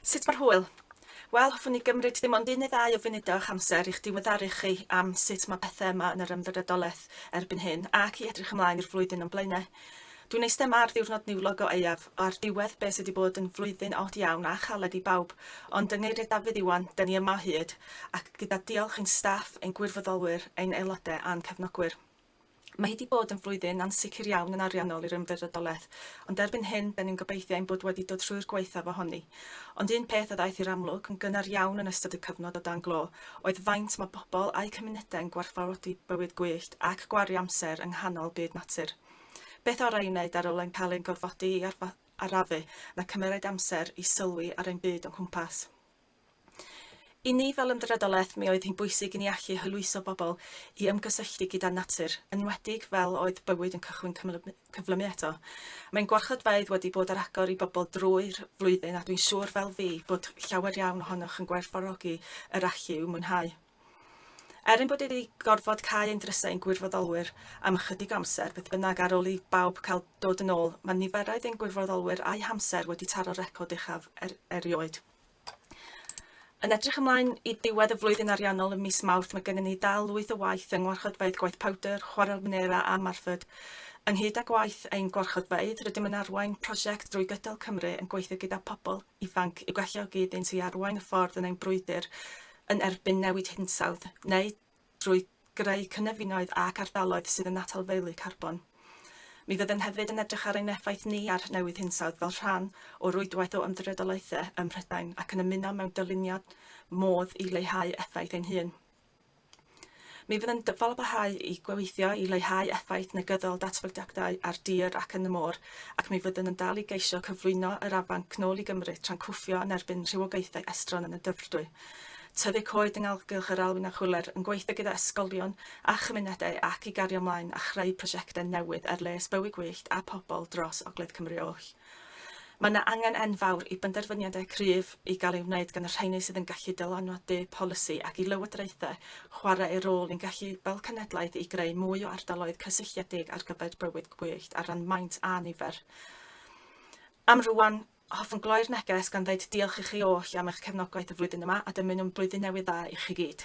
Sut mae'r hwyl? Wel, hoffwn i gymryd dim ond un neu ddau o funudau o'ch amser i'ch diweddaru chi am sut mae pethau yma yn yr ymddiriedolaeth erbyn hyn ac i edrych ymlaen i'r flwyddyn o'n blaenau. Dwi'n eistedd yma ar ddiwrnod niwlog o Euaf ar diwedd beth sydd wedi bod yn flwyddyn od iawn a chaled i bawb, ond yng Ngeiria Dafydd Iwan, dyn ni yma o hyd, ac gyda diolch ein staff, ein gwirfoddolwyr, ein aelodau a'n cefnogwyr. Mae hi wedi bod yn flwyddyn ansicr iawn yn ariannol i'r ymddiriedolaeth, ond erbyn hyn, dyn ni'n gobeithio ein bod wedi dod trwy'r gwaethaf ohoni. Ond un peth a ddaeth i'r amlwg yn gynnar iawn yn ystod y cyfnod o dan glo, oedd faint mae bobl a'i cymunedau'n gwerthfawrogi bywyd gwyllt ac gwario amser yng nghanol byd natur. Beth orau i wneud ar ôl ein cael ein gorfodi i arafu na cymryd amser i sylwi ar ein byd o'n cwmpas. I ni fel ymddiriedolaeth mi oedd hi'n bwysig i ni allu hylwyso bobl i ymgysylltu gyda natur, enwedig fel oedd bywyd yn cychwyn cyflymu eto. Mae'n gwarchodfeydd wedi bod ar agor i bobl drwy'r flwyddyn a dwi'n siŵr fel fi bod llawer iawn ohonoch yn gwerthfawrogi yr allu i'w mwynhau. Ein bod wedi gorfod cau ein drysau ein gwirfoddolwyr am ychydig amser, beth bynnag ar ôl i bawb cael dod yn ôl, mae niferoedd ein gwirfoddolwyr a'i hamser wedi taro recod uchaf erioed. Yn edrych ymlaen i diwedd y flwyddyn ariannol ym mis Mawrth, mae gennym ni dal lwyth o waith yng ngwarchodfeydd gwaith Powdr, Chwarel Mynera a Marford. Ynghyd â gwaith ein gwarchodfeydd, rydym yn arwain prosiect drwy Gydol Cymru yn gweithio gyda pobl ifanc i gwerthiogi iddynt i arwain y ffordd yn ein brwydr yn erbyn newid hinsawdd, neu drwy greu cynefinoedd ac ardaloedd sydd yn atalfeili carbon. Mi fyddwn hefyd yn edrych ar ein effaith ni ar newid hinsawdd fel rhan o rwydwaith o ymddiriedolaethau ym Mhrydain ac yn ymuno mewn dyluniad modd i leihau effaith ein hun. Mi fyddwn dyfalbarhau i gweithio i leihau effaith negyddol datblygiadau ar dir ac yn y môr, ac mi fyddwn yn dal i geisio cyflwyno yr afanc nôl i Gymru tra'n cwffio yn erbyn rhywogaethau estron yn y dyfrdwy. Tyfu coed yng ngalgylch yr Alwyn a Chwiler yn gweithio gyda ysgolion a chymunedau ac i gario ymlaen a chreu prosiectau newydd er les bywyd gwyllt a pobl dros Ogledd Cymru oll. Mae yna angen enfawr i benderfyniadau cryf i gael ei wneud gan y rheini sydd yn gallu dylanwadu polisi ac i lywodraethau chwarae eu rôl i'n gallu fel cenedlaeth i greu mwy o ardaloedd cysylltiedig ar gyfer bywyd gwyllt ar ran maint a nifer. Am rŵan, hoffwn gloi'r neges gan ddeud diolch i chi oll am eich cefnogaeth y flwyddyn yma a dymunwn blwyddyn newydd dda i chi gyd.